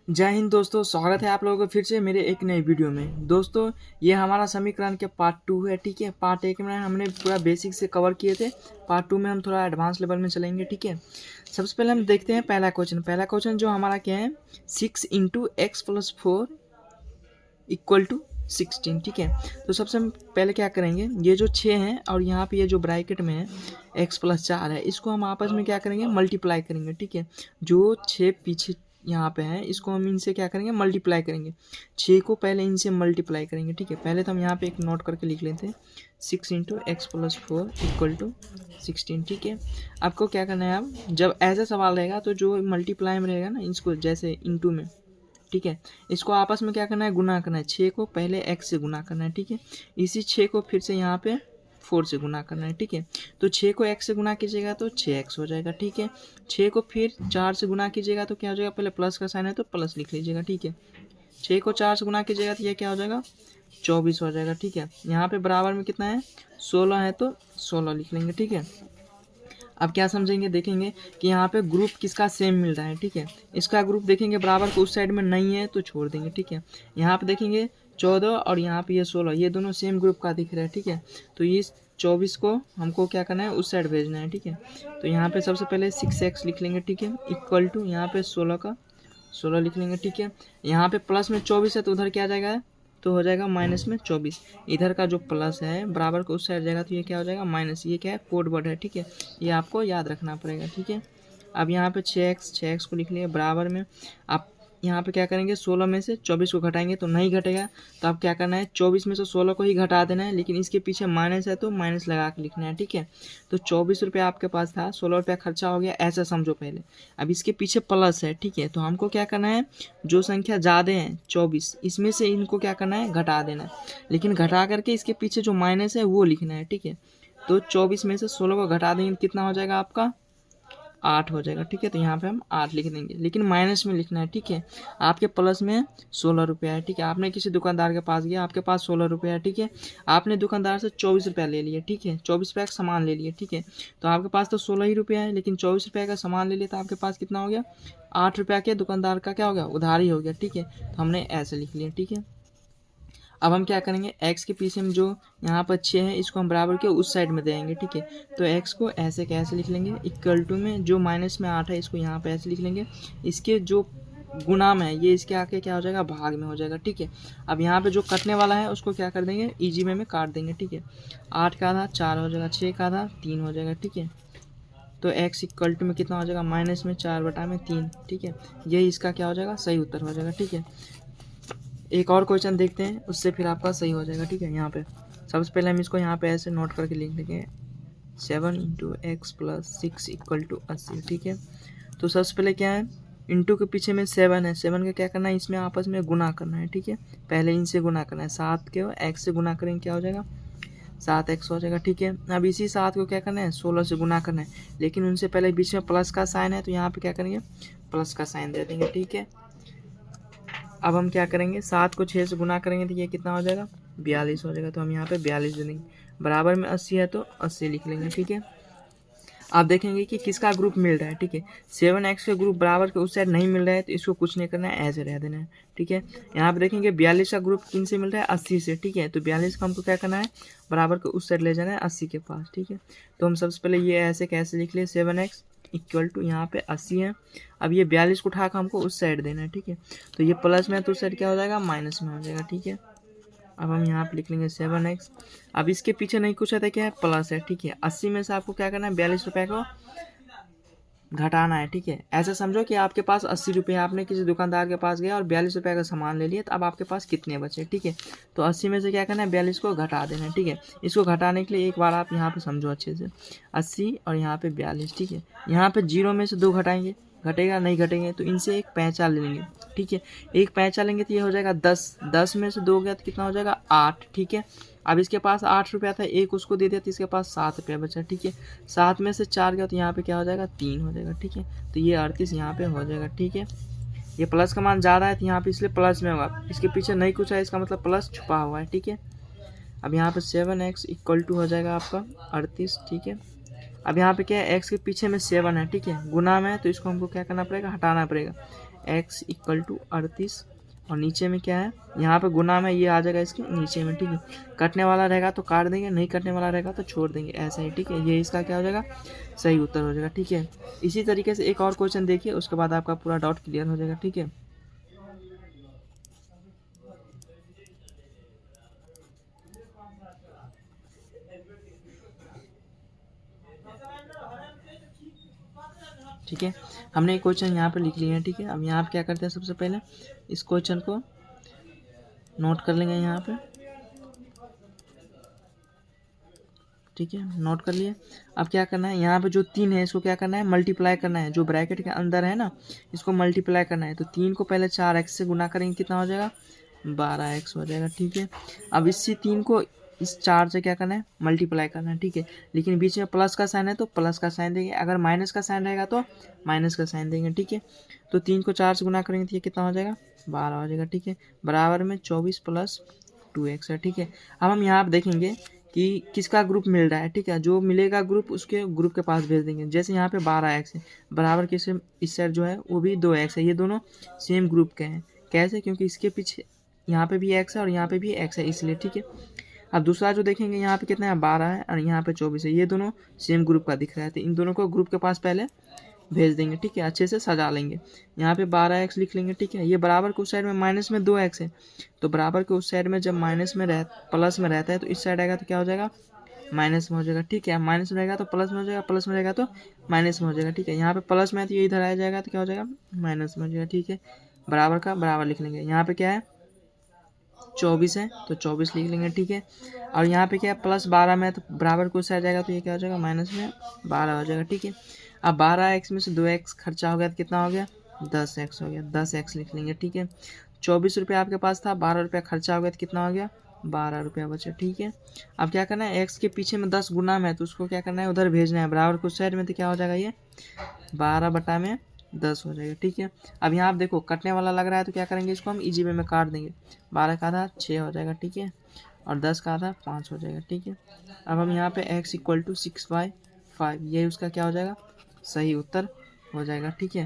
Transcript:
जय हिंद दोस्तों, स्वागत है आप लोगों का फिर से मेरे एक नई वीडियो में। दोस्तों, ये हमारा समीकरण के पार्ट 2 है। ठीक है, पार्ट 1 में हमने पूरा बेसिक से कवर किए थे। पार्ट 2 में हम थोड़ा एडवांस लेवल में चलेंगे। ठीक है, सबसे पहले हम देखते हैं पहला क्वेश्चन जो हमारा क्या है, 6 into x plus 4 equal to 16। ठीक है, तो सबसे पहले क्या करेंगे, ये जो 6 है और यहाँ पे ये जो ब्रैकेट में है x प्लस 4 है, इसको हम आपस में क्या करेंगे, मल्टीप्लाई करेंगे। ठीक है, जो 6 पीछे यहाँ पे है इसको हम इनसे क्या करेंगे, मल्टीप्लाई करेंगे। 6 को पहले इनसे मल्टीप्लाई करेंगे। ठीक है, पहले तो हम यहाँ पे एक नोट करके लिख लेते हैं, 6 into x plus 4 equal to 16। ठीक है, आपको क्या करना है, अब जब ऐसा सवाल रहेगा तो जो मल्टीप्लाई में रहेगा ना, इसको जैसे इंटू में, ठीक है, इसको आपस में क्या करना है, गुना करना है। 6 को पहले x से गुना करना है। ठीक है, इसी 6 को फिर से यहाँ पे 4 से गुना करना है। ठीक है, तो 6 को x से गुना कीजिएगा तो 6x हो जाएगा। ठीक है, 6 को फिर 4 से गुना कीजिएगा तो क्या हो जाएगा, पहले प्लस का साइन है तो प्लस लिख लीजिएगा। ठीक है, 6 को 4 से गुना कीजिएगा तो ये क्या हो जाएगा, 24 हो जाएगा। ठीक है, यहाँ पे बराबर में कितना है, 16 है तो 16 लिख लेंगे। ठीक है, अब क्या समझेंगे, देखेंगे कि यहाँ पे ग्रुप किसका सेम मिल रहा है। ठीक है, इसका ग्रुप देखेंगे बराबर को उस साइड में नहीं है तो छोड़ देंगे। ठीक है, यहाँ पे देखेंगे 14 और यहाँ पे ये 16, ये दोनों सेम ग्रुप का दिख रहा है। ठीक है, तो इस 24 को हमको क्या करना है, उस साइड भेजना है। ठीक है, तो यहाँ पे सबसे पहले 6x लिख लेंगे। ठीक है, इक्वल टू यहाँ पे 16 का 16 लिख लेंगे। ठीक है, यहाँ पे प्लस में 24 है तो उधर क्या जाएगा, तो हो जाएगा माइनस में 24। इधर का जो प्लस है बराबर को उस साइड जाएगा तो ये क्या हो जाएगा, माइनस। ये क्या है, कोड वर्ड है। ठीक है, ये आपको याद रखना पड़ेगा। ठीक है, अब यहाँ पे 6x को लिख लिए बराबर में, आप यहाँ पे क्या करेंगे, 16 में से 24 को घटाएंगे तो नहीं घटेगा, तो आप क्या करना है, 24 में से 16 को ही घटा देना है, लेकिन इसके पीछे माइनस है तो माइनस लगा के लिखना है। ठीक है, तो 24 रुपये आपके पास था, 16 रुपया खर्चा हो गया, ऐसा समझो पहले। अब इसके पीछे प्लस है। ठीक है, तो हमको क्या करना है, जो संख्या ज़्यादा है 24, इसमें से इनको क्या करना है, घटा देना है, लेकिन घटा करके इसके पीछे जो माइनस है वो लिखना है। ठीक है, तो 24 में से 16 को घटा देंगे कितना हो जाएगा आपका, 8 हो जाएगा। ठीक है, तो यहाँ पे हम 8 लिख देंगे, लेकिन माइनस में लिखना है। ठीक है, आपके प्लस में 16 रुपया है। ठीक है, आपने किसी दुकानदार के पास गया, आपके पास 16 रुपया है। ठीक है, आपने दुकानदार से 24 रुपया ले लिया। ठीक है, 24 रुपया का सामान ले लिया। ठीक है, तो आपके पास तो 16 ही रुपया है, लेकिन 24 रुपया का सामान ले लिया तो आपके पास कितना हो गया, 8 रुपया के दुकानदार का क्या हो गया, उधारी हो गया। ठीक है, तो हमने ऐसे लिख लिया। ठीक है, अब हम क्या करेंगे, x के पीछे में जो यहाँ पर 6 है इसको हम बराबर के उस साइड में देंगे। ठीक है, तो x को ऐसे कैसे लिख लेंगे, इक्वल टू में जो माइनस में 8 है इसको यहाँ पे ऐसे लिख लेंगे, इसके जो गुना में है ये इसके आके क्या हो जाएगा, भाग में हो जाएगा। ठीक है, अब यहाँ पे जो कटने वाला है उसको क्या कर देंगे, इजी में काट देंगे। ठीक है, 8 का आधा 4 हो जाएगा, 6 का आधा 3 हो जाएगा। ठीक है, तो x इक्वल टू में कितना हो जाएगा, माइनस में 4/3। ठीक है, यही इसका क्या हो जाएगा, सही उत्तर हो जाएगा। ठीक है, एक और क्वेश्चन देखते हैं, उससे फिर आपका सही हो जाएगा। ठीक है, यहाँ पे सबसे पहले हम इसको यहाँ पे ऐसे नोट करके लिख देंगे, 7 into x plus 6 equal to 80। ठीक है, तो सबसे पहले क्या है, इंटू के पीछे में 7 है, 7 का क्या करना है, इसमें आपस में गुना करना है। ठीक है, पहले इनसे गुना करना है, 7 के एक्स से गुना करेंगे क्या हो जाएगा, 7x हो जाएगा। ठीक है, अब इसी 7 को क्या करना है, 16 से गुना करना है, लेकिन उनसे पहले बीच में प्लस का साइन है तो यहाँ पे क्या करेंगे, प्लस का साइन दे देंगे। ठीक है, अब हम क्या करेंगे, 7 को 6 से गुना करेंगे तो ये कितना हो जाएगा, 42 हो जाएगा, तो हम यहाँ पे 42 दे देंगे। बराबर में 80 है तो 80 लिख लेंगे। ठीक है, आप देखेंगे कि किसका ग्रुप मिल रहा है। ठीक है, 7x के ग्रुप बराबर के उस साइड नहीं मिल रहा है तो इसको कुछ नहीं करना है, ऐसे रह देना है। ठीक है, यहाँ पे देखेंगे 42 का ग्रुप किन से मिल रहा है, 80 से। ठीक है, तो 42 का हमको क्या करना है, बराबर के उस साइड ले जाना है 80 के पास। ठीक है, तो हम सबसे पहले ये ऐसे कैसे लिख लिए, 7x इक्वल टू यहाँ पे 80 है, अब ये 42 को उठा कर हमको उस साइड देना है। ठीक है, तो ये प्लस में है तो उस साइड क्या हो जाएगा, माइनस में हो जाएगा। ठीक है, अब हम यहाँ पे लिख लेंगे 7x, अब इसके पीछे नहीं कुछ है तो क्या है, प्लस है। ठीक है, 80 में से आपको क्या करना है, 42 रुपये को घटाना है। ठीक है, ऐसा समझो कि आपके पास 80 रुपये, आपने किसी दुकानदार के पास गया और 42 रुपये का सामान ले लिया, तो अब आपके पास कितने बचे। ठीक है, तो 80 में से क्या करना है, 42 को घटा देना है। ठीक है, इसको घटाने के लिए एक बार आप यहाँ पे समझो अच्छे से, 80 और यहाँ पे 42। ठीक है, यहाँ पे 0 में से 2 घटाएंगे, घटेगा नहीं, घटेंगे तो इनसे एक पैंचा ले लेंगे। ठीक है, एक पैंचा लेंगे तो ये हो जाएगा 10, 10 में से 2 गया तो कितना हो जाएगा, 8। ठीक है, अब इसके पास 8 रुपया था, एक उसको दे दिया तो इसके पास 7 रुपया बचा। ठीक है, 7 में से 4 गया तो यहाँ पे क्या हो जाएगा, 3 हो जाएगा। ठीक है, तो ये 38 यहाँ पे हो जाएगा। ठीक है, ये प्लस का मान ज़्यादा है तो यहाँ पे इसलिए प्लस में होगा, इसके पीछे नहीं कुछ है, इसका मतलब प्लस छुपा हुआ है। ठीक है, अब यहाँ पे 7x इक्वल टू हो जाएगा आपका 38। ठीक है, अब यहाँ पे क्या है, x के पीछे में 7 है। ठीक है, गुना में है तो इसको हमको क्या करना पड़ेगा, हटाना पड़ेगा। x इक्वल टू 38 और नीचे में क्या है, यहाँ पे गुना में ये आ जाएगा इसके नीचे में, ठीक है। कटने वाला रहेगा तो काट देंगे, नहीं कटने वाला रहेगा तो छोड़ देंगे, ऐसा ही, ठीक है। ये इसका क्या हो जाएगा, सही उत्तर हो जाएगा, ठीक है। इसी तरीके से एक और क्वेश्चन देखिए, उसके बाद आपका पूरा डाउट क्लियर हो जाएगा, ठीक है। ठीक है, हमने एक क्वेश्चन यहाँ पे लिख लिया है, ठीक है। अब यहाँ पे क्या करते हैं, सबसे पहले इस क्वेश्चन को नोट कर लेंगे यहाँ पे, ठीक है, नोट कर लिए। अब क्या करना है, यहाँ पे जो 3 है इसको क्या करना है, मल्टीप्लाई करना है, जो ब्रैकेट के अंदर है ना इसको मल्टीप्लाई करना है। तो 3 को पहले 4x से गुना करेंगे, कितना हो जाएगा, 12x हो जाएगा, ठीक है। अब इसी 3 को इस 4 से क्या करना है, मल्टीप्लाई करना है, ठीक है। लेकिन बीच में प्लस का साइन है तो प्लस का साइन देंगे, अगर माइनस का साइन रहेगा तो माइनस का साइन देंगे, ठीक है। तो 3 को 4 से गुना करेंगे तो ये कितना हो जाएगा, 12 हो जाएगा, ठीक है। बराबर में 24 + 2x है, ठीक है। अब हम यहाँ पर देखेंगे कि किसका ग्रुप मिल रहा है, ठीक है। जो मिलेगा ग्रुप उसके ग्रुप के पास भेज देंगे। जैसे यहाँ पे 12x है, बराबर के इस साइड जो है वो भी 2x है, ये दोनों सेम ग्रुप के हैं। कैसे, क्योंकि इसके पीछे यहाँ पे भी x है और यहाँ पे भी x है, इसलिए, ठीक है। अब दूसरा जो देखेंगे यहाँ पे कितना है, 12 है और यहाँ पे 24 है, ये दोनों सेम ग्रुप का दिख रहा है, तो इन दोनों को ग्रुप के पास पहले भेज देंगे, ठीक है। अच्छे से सजा लेंगे, यहाँ पे 12x लिख लेंगे, ठीक है। ये बराबर के उस साइड में माइनस में 2x है, तो बराबर के उस साइड में जब माइनस में प्लस में रहता है तो इस साइड आएगा तो क्या हो जाएगा, माइनस में हो जाएगा, ठीक है। माइनस में रहेगा तो प्लस में हो जाएगा, प्लस में रहेगा तो माइनस में हो जाएगा, ठीक है। यहाँ पे प्लस में है तो ये इधर आ जाएगा तो क्या हो जाएगा, माइनस में हो जाएगा, ठीक है। बराबर का बराबर लिख लेंगे। यहाँ पे क्या है, 24 है तो 24 लिख लेंगे, ठीक है। और यहाँ पे क्या है, +12 में है तो बराबर को उस साइड जाएगा तो ये क्या हो जाएगा, माइनस में 12 हो जाएगा, ठीक है। अब 12x में से 2x खर्चा हो गया तो कितना हो गया, 10x हो गया, 10x लिख लेंगे, ठीक है। 24 रुपये आपके पास था, 12 रुपया खर्चा हो गया तो कितना हो गया, 12 रुपया बचा, ठीक है। अब क्या करना है, x के पीछे में 10 गुना में है तो उसको क्या करना है, उधर भेजना है, बराबर को उस साइड में तो क्या हो जाएगा, ये 12/10 हो जाएगा, ठीक है। अब यहाँ आप देखो कटने वाला लग रहा है तो क्या करेंगे, इसको हम इजी वे में काट देंगे। 12 का आधा 6 हो जाएगा, ठीक है, और 10 का आधा 5 हो जाएगा, ठीक है। अब हम यहाँ पे x = 6/5, ये उसका क्या हो जाएगा, सही उत्तर हो जाएगा, ठीक है।